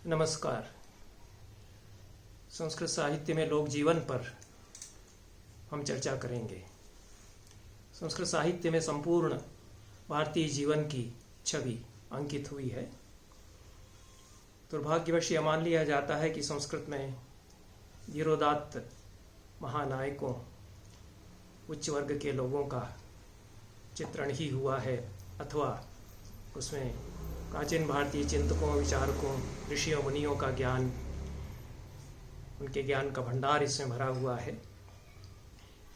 नमस्कार। संस्कृत साहित्य में लोक जीवन पर हम चर्चा करेंगे। संस्कृत साहित्य में संपूर्ण भारतीय जीवन की छवि अंकित हुई है। दुर्भाग्यवश यह मान लिया जाता है कि संस्कृत में धीरोदात्त महानायकों, उच्च वर्ग के लोगों का चित्रण ही हुआ है, अथवा उसमें प्राचीन भारतीय चिंतकों, विचारकों, ऋषियों, मुनियों का ज्ञान, उनके ज्ञान का भंडार इसमें भरा हुआ है।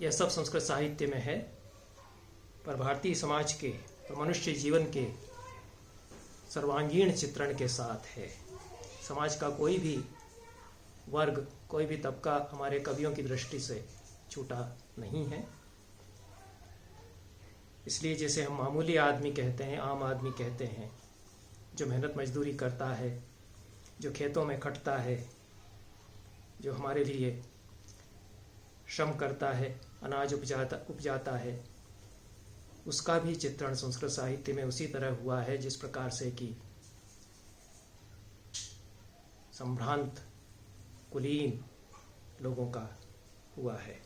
यह सब संस्कृत साहित्य में है, पर भारतीय समाज के और मनुष्य जीवन के सर्वांगीण चित्रण के साथ है। समाज का कोई भी वर्ग, कोई भी तबका हमारे कवियों की दृष्टि से छूटा नहीं है। इसलिए जैसे हम मामूली आदमी कहते हैं, आम आदमी कहते हैं, जो मेहनत मजदूरी करता है, जो खेतों में खटता है, जो हमारे लिए श्रम करता है, अनाज उपजाता है, उसका भी चित्रण संस्कृत साहित्य में उसी तरह हुआ है जिस प्रकार से कि संभ्रांत कुलीन लोगों का हुआ है।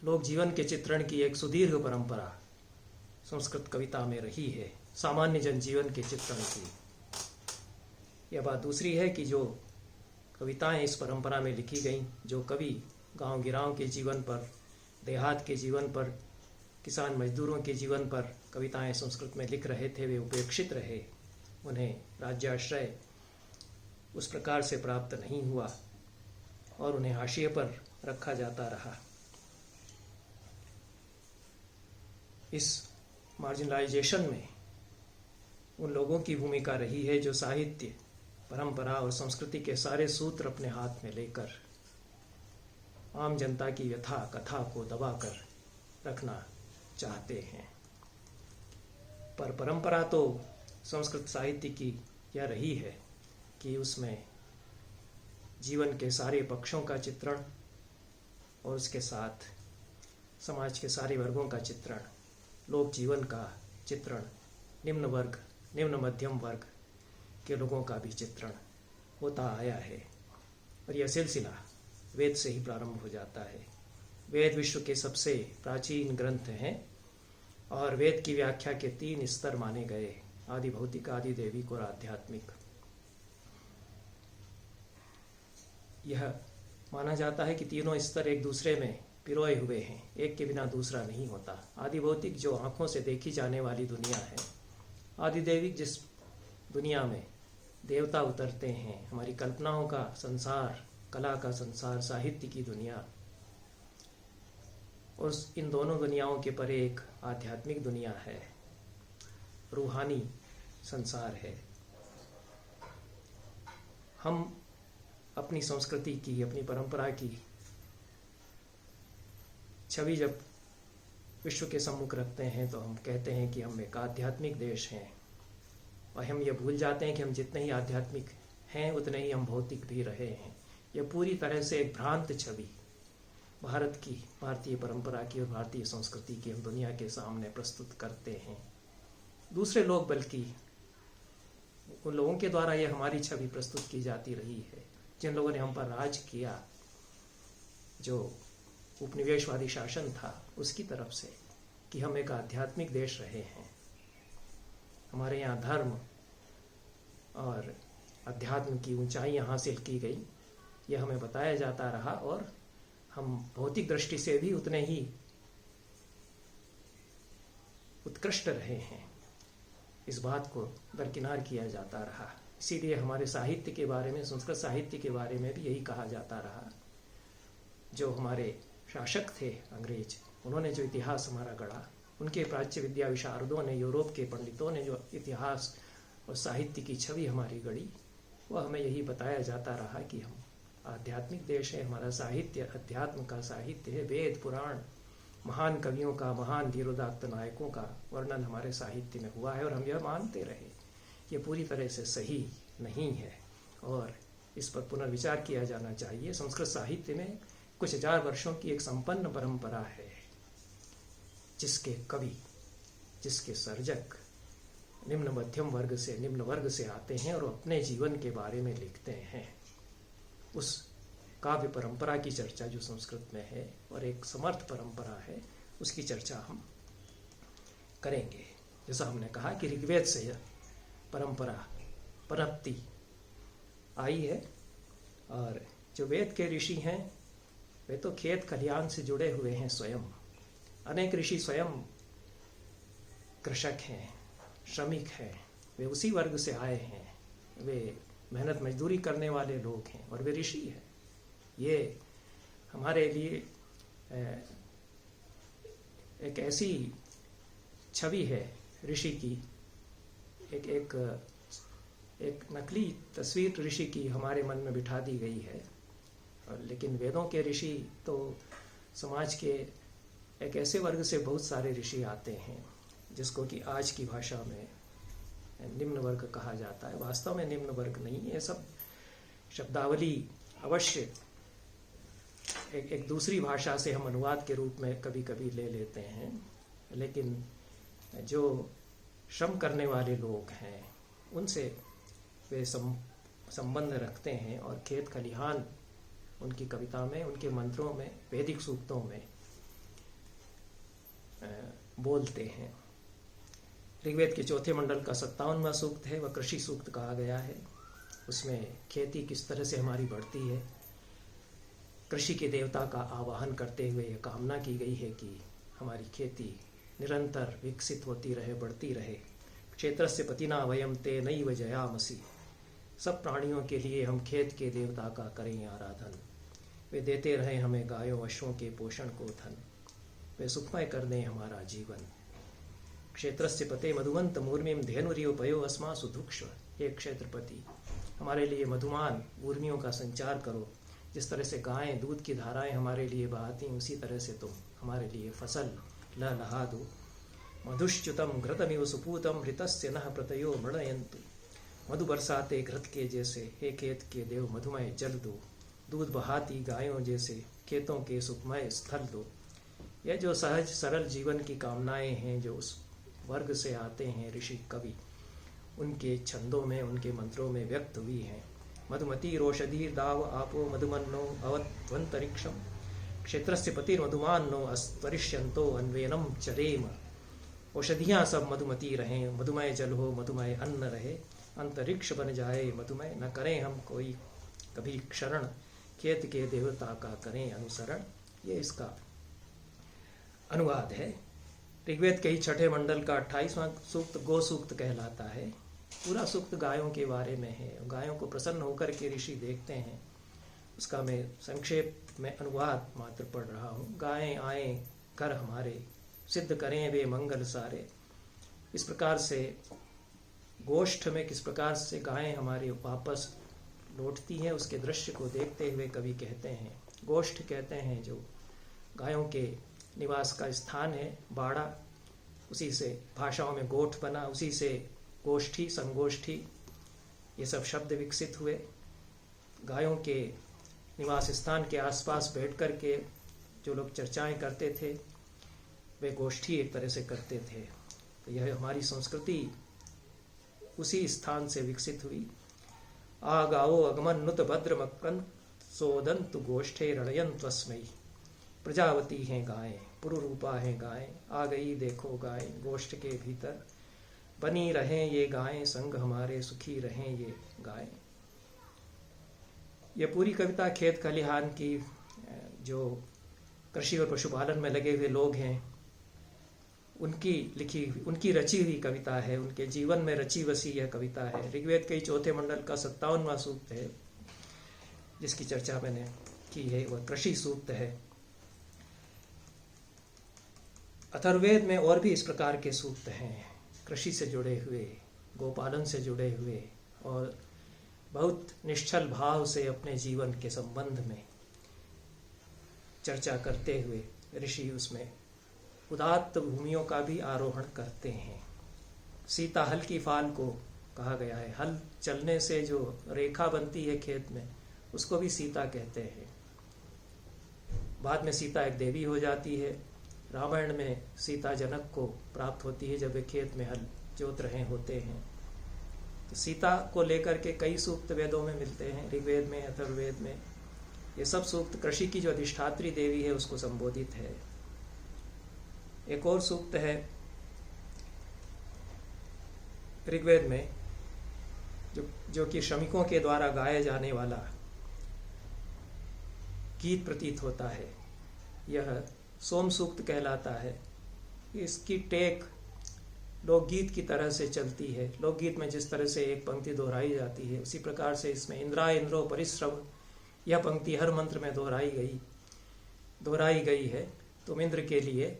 लोक जीवन के चित्रण की एक सुदीर्घ परंपरा संस्कृत कविता में रही है, सामान्य जनजीवन के चित्रण की। यह बात दूसरी है कि जो कविताएं इस परंपरा में लिखी गईं, जो कवि गांव गिरांव के जीवन पर, देहात के जीवन पर, किसान मजदूरों के जीवन पर कविताएं संस्कृत में लिख रहे थे, वे उपेक्षित रहे। उन्हें राज्याश्रय उस प्रकार से प्राप्त नहीं हुआ और उन्हें हाशिए पर रखा जाता रहा। इस मार्जिनलाइजेशन में उन लोगों की भूमिका रही है जो साहित्य, परंपरा और संस्कृति के सारे सूत्र अपने हाथ में लेकर आम जनता की व्यथा कथा को दबाकर रखना चाहते हैं। पर परंपरा तो संस्कृत साहित्य की यह रही है कि उसमें जीवन के सारे पक्षों का चित्रण और उसके साथ समाज के सारे वर्गों का चित्रण, लोक जीवन का चित्रण, निम्न वर्ग, निम्न मध्यम वर्ग के लोगों का भी चित्रण होता आया है। और यह सिलसिला वेद से ही प्रारंभ हो जाता है। वेद विश्व के सबसे प्राचीन ग्रंथ हैं और वेद की व्याख्या के 3 स्तर माने गए, आदि भौतिक, आदि दैविक और आध्यात्मिक। यह माना जाता है कि तीनों स्तर एक दूसरे में पिरोए हुए हैं, एक के बिना दूसरा नहीं होता। आदि भौतिक जो आंखों से देखी जाने वाली दुनिया है, आदि दैविक जिस दुनिया में देवता उतरते हैं, हमारी कल्पनाओं का संसार, कला का संसार, साहित्य की दुनिया, और इन दोनों दुनियाओं के परे एक आध्यात्मिक दुनिया है, रूहानी संसार है। हम अपनी संस्कृति की, अपनी परंपरा की छवि जब विश्व के सम्मुख रखते हैं तो हम कहते हैं कि हम एक आध्यात्मिक देश हैं, और हम ये भूल जाते हैं कि हम जितने ही आध्यात्मिक हैं उतने ही हम भौतिक भी रहे हैं। यह पूरी तरह से एक भ्रांत छवि भारत की, भारतीय परंपरा की और भारतीय संस्कृति की हम दुनिया के सामने प्रस्तुत करते हैं। दूसरे लोग, बल्कि उन लोगों के द्वारा यह हमारी छवि प्रस्तुत की जाती रही है जिन लोगों ने हम पर राज किया, जो उपनिवेशवादी शासन था उसकी तरफ से, कि हम एक आध्यात्मिक देश रहे हैं। हमारे यहाँ धर्म और अध्यात्म की ऊंचाइयाँ हासिल की गई, यह हमें बताया जाता रहा, और हम भौतिक दृष्टि से भी उतने ही उत्कृष्ट रहे हैं। इस बात को दरकिनार किया जाता रहा। इसीलिए हमारे साहित्य के बारे में, संस्कृत साहित्य के बारे में भी यही कहा जाता रहा। जो हमारे शासक थे अंग्रेज, उन्होंने जो इतिहास हमारा गढ़ा, उनके प्राच्य विद्या विशारदों ने, यूरोप के पंडितों ने जो इतिहास और साहित्य की छवि हमारी गढ़ी, वह हमें यही बताया जाता रहा कि हम आध्यात्मिक देश है। हमारा साहित्य अध्यात्म का साहित्य है। वेद पुराण, महान कवियों का, महान धीरोदात्त नायकों का वर्णन हमारे साहित्य में हुआ है, और हम यह मानते रहे। ये पूरी तरह से सही नहीं है और इस पर पुनर्विचार किया जाना चाहिए। संस्कृत साहित्य में कुछ हजार वर्षों की एक संपन्न परंपरा है, जिसके कवि, जिसके सर्जक निम्न मध्यम वर्ग से, निम्न वर्ग से आते हैं और अपने जीवन के बारे में लिखते हैं। उस काव्य परंपरा की चर्चा जो संस्कृत में है और एक समर्थ परंपरा है, उसकी चर्चा हम करेंगे। जैसा हमने कहा कि ऋग्वेद से यह परंपरा पनपती आई है, और जो वेद के ऋषि हैं वे तो खेत खलिहान से जुड़े हुए हैं स्वयं। अनेक ऋषि स्वयं कृषक हैं, श्रमिक हैं, वे उसी वर्ग से आए हैं, वे मेहनत मजदूरी करने वाले लोग हैं और वे ऋषि हैं। ये हमारे लिए एक ऐसी छवि है ऋषि की, एक नकली तस्वीर ऋषि की हमारे मन में बिठा दी गई है। लेकिन वेदों के ऋषि तो समाज के एक ऐसे वर्ग से बहुत सारे ऋषि आते हैं जिसको कि आज की भाषा में निम्न वर्ग कहा जाता है। वास्तव में निम्न वर्ग नहीं है, सब शब्दावली अवश्य एक दूसरी भाषा से हम अनुवाद के रूप में कभी कभी ले लेते हैं, लेकिन जो श्रम करने वाले लोग हैं उनसे वे संबंध रखते हैं और खेत खलिहान उनकी कविता में, उनके मंत्रों में, वैदिक सूक्तों में बोलते हैं। ऋग्वेद के चौथे मंडल का 57वां सूक्त है, वह कृषि सूक्त कहा गया है। उसमें खेती किस तरह से हमारी बढ़ती है, कृषि के देवता का आवाहन करते हुए यह कामना की गई है कि हमारी खेती निरंतर विकसित होती रहे, बढ़ती रहे। क्षेत्रस्य पतिना वयम ते नैव जयामसि, सब प्राणियों के लिए हम खेत के देवता का करें आराधन। वे देते रहे हमें गायों अश्वों के पोषण को धन, वे सुखमय कर दें हमारा जीवन। क्षेत्रस्य पते मधुवंत मूर्मिम धेनुरियोपयो अस्मासु धुक्ष, हे क्षेत्रपति हमारे लिए मधुमान ऊर्मियों का संचार करो। जिस तरह से गायें दूध की धाराएं हमारे लिए बहाती, उसी तरह से तुम हमारे लिए फसल लहा दो। मधुश्च्युतम घृतमिव सुपूतम ऋतस्य नः प्रतयो मृणयन्तु, मधु बरसाते घृत के जैसे हे खेत के देव मधुमय जल दो। दूध बहाती गायों जैसे खेतों के सुखमय स्थल दो। यह जो सहज सरल जीवन की कामनाएं हैं जो उस वर्ग से आते हैं ऋषि कवि, उनके छंदों में, उनके मंत्रों में व्यक्त हुई हैं। मधुमती रोषधीर दाव आपो मधुमन्नो अवत्वंतरिक्षम, क्षेत्रस्य पतिर्मधुमान्नो अस्त्वरिष्यन्तो अन्वेनम चरेम। औषधियाँ सब मधुमती रहें, मधुमय जल हो, मधुमय अन्न रहे, अंतरिक्ष बन जाए मधुमय, न करें हम कोई कभी क्षरण, खेत के देवता का करें अनुसरण। ये इसका अनुवाद है। ऋग्वेद के ही छठे मंडल का 28वां सूक्त गो सूक्त कहलाता है। पूरा सूक्त गायों के बारे में है। गायों को प्रसन्न होकर के ऋषि देखते हैं। उसका मैं संक्षेप में अनुवाद मात्र पढ़ रहा हूँ। गायें आए घर हमारे, सिद्ध करें वे मंगल सारे। इस प्रकार से गोष्ठ में किस प्रकार से गायें हमारे वापस लौटती हैं, उसके दृश्य को देखते हुए कवि कहते हैं, गोष्ठ कहते हैं जो गायों के निवास का स्थान है, बाड़ा, उसी से भाषाओं में गोठ बना, उसी से गोष्ठी, संगोष्ठी, ये सब शब्द विकसित हुए। गायों के निवास स्थान के आसपास बैठ कर के जो लोग चर्चाएं करते थे वे गोष्ठी एक तरह से करते थे। तो यह हमारी संस्कृति उसी स्थान से विकसित हुई। आ गावो अगमन नुत भद्र मक्रन सोदंतु गोष्ठे रणयंत्वस्मयी। प्रजावती हैं गायें, पुरुरूपा हैं गायें, आ गई देखो गायें गोष्ठ के भीतर। बनी रहें ये गायें संग हमारे, सुखी रहें ये गायें। यह पूरी कविता खेत खलिहान की, जो कृषि और पशुपालन में लगे हुए लोग हैं उनकी लिखी, उनकी रची हुई कविता है। उनके जीवन में रची बसी यह कविता है। ऋग्वेद के चौथे मंडल का 57वां सूक्त है जिसकी चर्चा मैंने की है, वह कृषि सूक्त है। अथर्ववेद में और भी इस प्रकार के सूक्त हैं, कृषि से जुड़े हुए, गोपालन से जुड़े हुए, और बहुत निश्चल भाव से अपने जीवन के संबंध में चर्चा करते हुए ऋषि उसमें उदात्त भूमियों का भी आरोहण करते हैं। सीता हल की फाल को कहा गया है। हल चलने से जो रेखा बनती है खेत में, उसको भी सीता कहते हैं। बाद में सीता एक देवी हो जाती है। रामायण में सीता जनक को प्राप्त होती है जब वे खेत में हल जोत रहे होते हैं। तो सीता को लेकर के कई सूक्त वेदों में मिलते हैं, ऋग्वेद में, अथर्ववेद में। ये सब सूक्त कृषि की जो अधिष्ठात्री देवी है उसको संबोधित है। एक और सूक्त है ऋग्वेद में जो कि श्रमिकों के द्वारा गाया जाने वाला गीत प्रतीत होता है। यह सोम सूक्त कहलाता है। इसकी टेक लोकगीत की तरह से चलती है। लोकगीत में जिस तरह से एक पंक्ति दोहराई जाती है उसी प्रकार से इसमें इंद्रा इंद्रो परिश्रम, यह पंक्ति हर मंत्र में दोहराई गई है। तुम इंद्र के लिए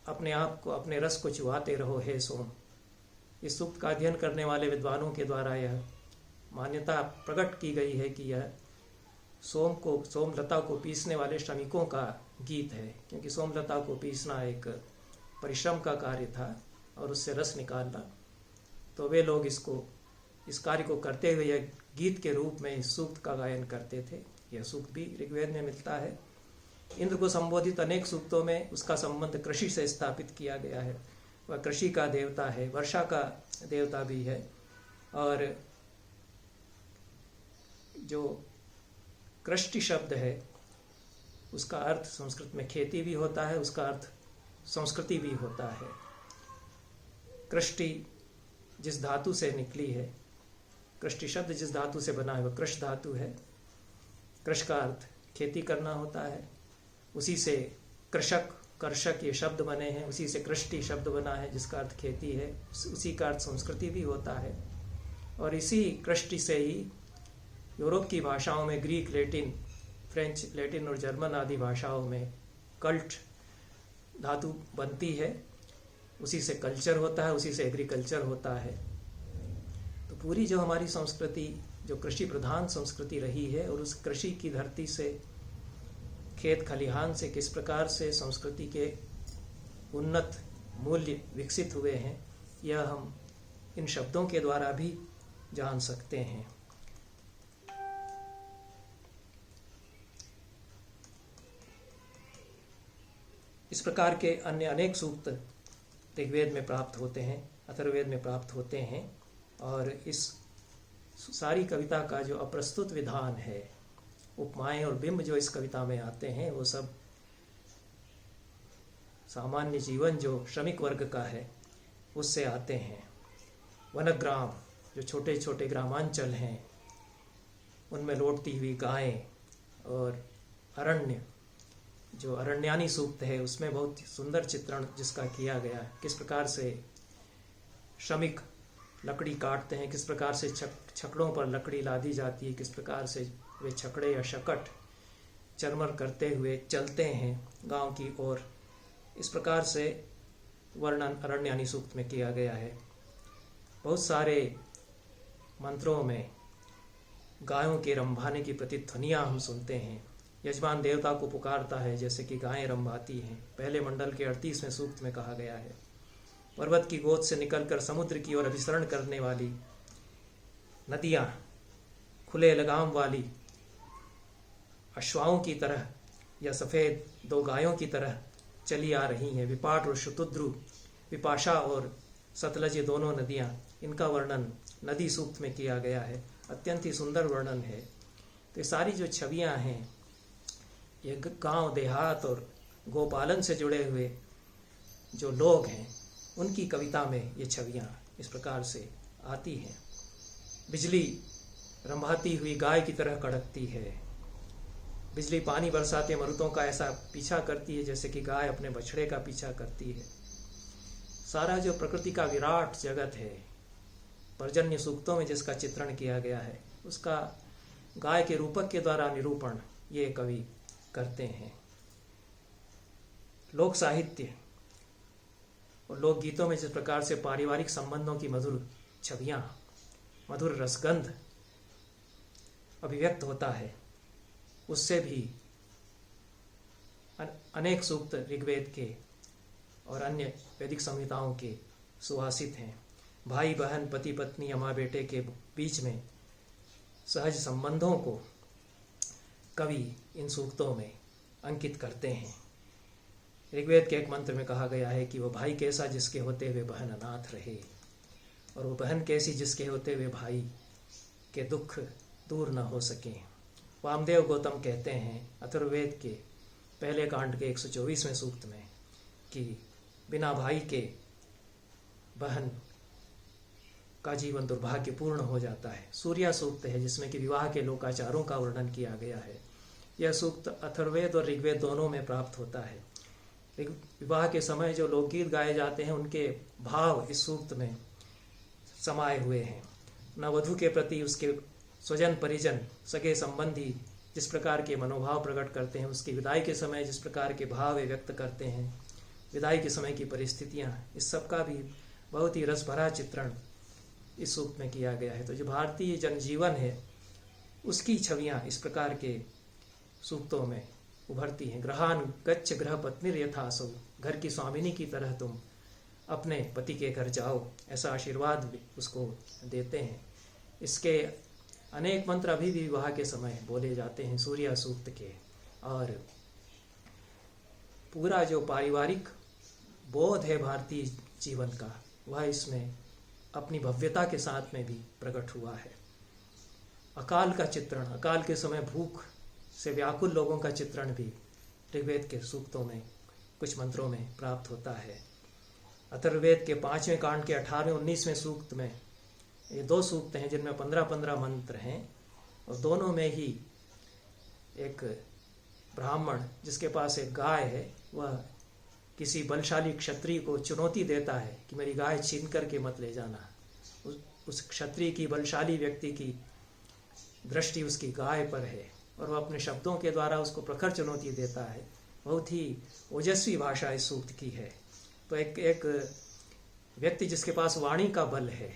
अपने आप को, अपने रस को चुहाते रहो हे सोम। इस सूक्त का अध्ययन करने वाले विद्वानों के द्वारा यह मान्यता प्रकट की गई है कि यह सोमलता को पीसने वाले श्रमिकों का गीत है, क्योंकि सोमलता को पीसना एक परिश्रम का कार्य था और उससे रस निकालना। तो वे लोग इस कार्य को करते हुए यह गीत के रूप में इस सूक्त का गायन करते थे। यह सूक्त भी ऋग्वेद में मिलता है। इंद्र को संबोधित अनेक सूक्तों में उसका संबंध कृषि से स्थापित किया गया है। वह कृषि का देवता है, वर्षा का देवता भी है। और जो कृष्टि शब्द है उसका अर्थ संस्कृत में खेती भी होता है, उसका अर्थ संस्कृति भी होता है। कृष्टि जिस धातु से निकली है, कृष्टि शब्द जिस धातु से बना है वह कृष धातु है। कृष का अर्थ खेती करना होता है। उसी से कृषक, कर्षक ये शब्द बने हैं। उसी से कृष्टि शब्द बना है जिसका अर्थ खेती है। उसी का अर्थ संस्कृति भी होता है। और इसी कृष्टि से ही यूरोप की भाषाओं में, ग्रीक, लैटिन, फ्रेंच, लैटिन और जर्मन आदि भाषाओं में कल्ट धातु बनती है। उसी से कल्चर होता है, उसी से एग्रीकल्चर होता है। तो पूरी जो हमारी संस्कृति, जो कृषि प्रधान संस्कृति रही है, और उस कृषि की धरती से, खेत खलिहान से किस प्रकार से संस्कृति के उन्नत मूल्य विकसित हुए हैं, यह हम इन शब्दों के द्वारा भी जान सकते हैं। इस प्रकार के अन्य अनेक सूक्त ऋग्वेद में प्राप्त होते हैं, अथर्ववेद में प्राप्त होते हैं। और इस सारी कविता का जो अप्रस्तुत विधान है, उपमाएं और बिंब जो इस कविता में आते हैं, वो सब सामान्य जीवन जो श्रमिक वर्ग का है उससे आते हैं। वनग्राम, जो छोटे छोटे ग्रामांचल हैं, उनमें लौटती हुई गायें, और अरण्य, जो अरण्यानी सूक्त है उसमें बहुत सुंदर चित्रण जिसका किया गया है। किस प्रकार से श्रमिक लकड़ी काटते हैं, किस प्रकार से छकड़ों पर लकड़ी लादी जाती है, किस प्रकार से वे छकड़े या शकट चरमर करते हुए चलते हैं गांव की ओर। इस प्रकार से वर्णन अरण्यानी सूक्त में किया गया है। बहुत सारे मंत्रों में गायों के रंभाने की प्रतिध्वनियाँ हम सुनते हैं। यजमान देवता को पुकारता है जैसे कि गायें रंभाती हैं। पहले मंडल के 38वें सूक्त में कहा गया है। पर्वत की गोद से निकलकर समुद्र की ओर अभिसरण करने वाली नदियाँ खुले लगाम वाली अश्वाओं की तरह या सफ़ेद दो गायों की तरह चली आ रही हैं। विपाट और शतुद्रु, विपाशा और सतलज, ये दोनों नदियाँ, इनका वर्णन नदी सूक्त में किया गया है। अत्यंत ही सुंदर वर्णन है। तो ये सारी जो छवियाँ हैं, ये गांव देहात और गोपालन से जुड़े हुए जो लोग हैं उनकी कविता में ये छवियाँ इस प्रकार से आती हैं। बिजली रंभाती हुई गाय की तरह कड़कती है। बिजली पानी बरसाते मरुतों का ऐसा पीछा करती है जैसे कि गाय अपने बछड़े का पीछा करती है। सारा जो प्रकृति का विराट जगत है, पर्जन्य सूक्तों में जिसका चित्रण किया गया है, उसका गाय के रूपक के द्वारा निरूपण ये कवि करते हैं। लोक साहित्य और लोकगीतों में जिस प्रकार से पारिवारिक संबंधों की मधुर छवियाँ, मधुर रसगंध अभिव्यक्त होता है, उससे भी अनेक सूक्त ऋग्वेद के और अन्य वैदिक संहिताओं के सुहासित हैं। भाई बहन, पति पत्नी, अमां बेटे के बीच में सहज संबंधों को कवि इन सूक्तों में अंकित करते हैं। ऋग्वेद के एक मंत्र में कहा गया है कि वो भाई कैसा जिसके होते हुए बहन अनाथ रहे, और वो बहन कैसी जिसके होते हुए भाई के दुख दूर न हो सके। वामदेव गौतम कहते हैं अथर्ववेद के पहले कांड के 124वें सूक्त में कि बिना भाई के बहन का जीवन दुर्भाग्यपूर्ण हो जाता है। सूर्या सूक्त है जिसमें कि विवाह के लोकाचारों का वर्णन किया गया है। यह सूक्त अथर्ववेद और ऋग्वेद दोनों में प्राप्त होता है। विवाह के समय जो लोकगीत गाए जाते हैं उनके भाव इस सूक्त में समाये हुए हैं। नववधू के प्रति उसके स्वजन परिजन सगे संबंधी जिस प्रकार के मनोभाव प्रकट करते हैं, उसकी विदाई के समय जिस प्रकार के भाव वे व्यक्त करते हैं, विदाई के समय की परिस्थितियां, इस सब का भी बहुत ही रस भरा चित्रण इस सूक्त में किया गया है। तो जो भारतीय जनजीवन है उसकी छवियां इस प्रकार के सूक्तों में उभरती हैं। ग्रहान गच्छ गृह पत्नीर यथासौ, घर की स्वामिनी की तरह तुम अपने पति के घर जाओ, ऐसा आशीर्वाद उसको देते हैं। इसके अनेक मंत्र अभी भी विवाह के समय बोले जाते हैं सूर्या सूक्त के, और पूरा जो पारिवारिक बोध है भारतीय जीवन का वह इसमें अपनी भव्यता के साथ में भी प्रकट हुआ है। अकाल का चित्रण, अकाल के समय भूख से व्याकुल लोगों का चित्रण भी ऋग्वेद के सूक्तों में कुछ मंत्रों में प्राप्त होता है। अथर्ववेद के 5वें कांड के 18वें 19वें सूक्त में ये 2 सूक्त हैं जिनमें 15-15 मंत्र हैं, और दोनों में ही एक ब्राह्मण जिसके पास एक गाय है वह किसी बलशाली क्षत्रिय को चुनौती देता है कि मेरी गाय छीन करके मत ले जाना। उस क्षत्रिय की, बलशाली व्यक्ति की दृष्टि उसकी गाय पर है और वह अपने शब्दों के द्वारा उसको प्रखर चुनौती देता है। बहुत ही ओजस्वी भाषा इस सूक्त की है। तो एक व्यक्ति जिसके पास वाणी का बल है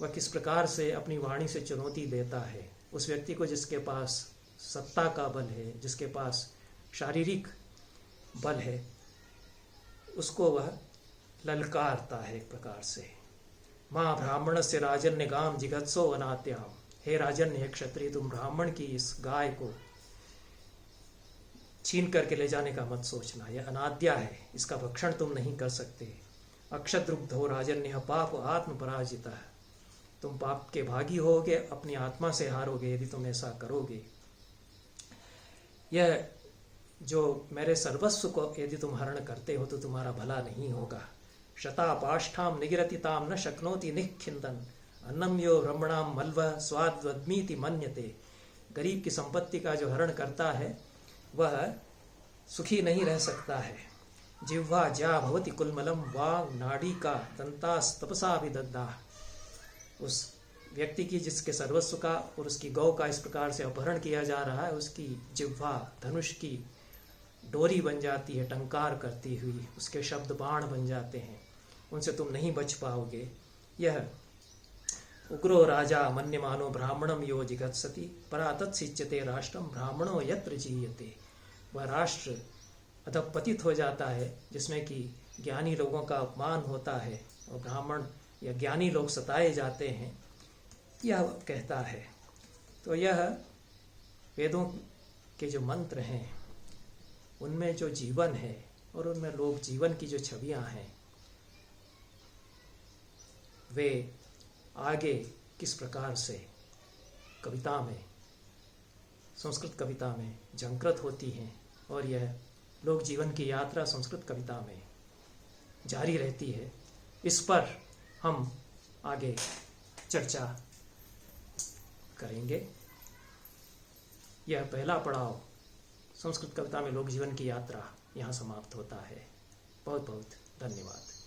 वह किस प्रकार से अपनी वाणी से चुनौती देता है। उस व्यक्ति को जिसके पास सत्ता का बल है, जिसके पास शारीरिक बल है, उसको वह ललकारता है एक प्रकार से। माँ ब्राह्मण से राजन्य गाम जिगत्सो अनात्याम, हे राजन्य, हे क्षत्रिय, तुम ब्राह्मण की इस गाय को छीन करके ले जाने का मत सोचना, यह अनाद्या है, इसका भक्षण तुम नहीं कर सकते। अक्षद्रुग्धो राजन्य पाप आत्म पराजिता, तुम पाप के भागी होगे, अपनी आत्मा से हारोगे यदि तुम ऐसा करोगे। यह जो मेरे सर्वस्व को यदि तुम हरण करते हो तो तुम्हारा भला नहीं होगा। शतापाष्ठाम निगिरतिताम न शक्नोति निखिंदन, अन्नम यो ब्रह्मणाम मल्व स्वाद्वद्मीति मन्यते। गरीब की संपत्ति का जो हरण करता है वह सुखी नहीं रह सकता है। जिह्वा ज्या भवति कुलमलम वांग नाड़ी का दंतास तपसा विदग्धा। उस व्यक्ति की जिसके सर्वस्व का और उसकी गौ का इस प्रकार से अपहरण किया जा रहा है, उसकी जिह्वा धनुष की डोरी बन जाती है टंकार करती हुई, उसके शब्द बाण बन जाते हैं, उनसे तुम नहीं बच पाओगे। यह उग्रो राजा मन्यमानो ब्राह्मणम यो जिगत्सति परातत्सिच्यते राष्ट्रम ब्राह्मणो यत्र जीयते। वह राष्ट्र अधपतित हो जाता है जिसमें कि ज्ञानी लोगों का अपमान होता है और ब्राह्मण या ज्ञानी लोग सताए जाते हैं, यह कहता है। तो यह वेदों के जो मंत्र हैं उनमें जो जीवन है और उनमें लोक जीवन की जो छवियां हैं वे आगे किस प्रकार से कविता में, संस्कृत कविता में झंकृत होती हैं, और यह लोक जीवन की यात्रा संस्कृत कविता में जारी रहती है, इस पर हम आगे चर्चा करेंगे। यह पहला पड़ाव संस्कृत कविता में लोक जीवन की यात्रा यहाँ समाप्त होता है। बहुत बहुत धन्यवाद।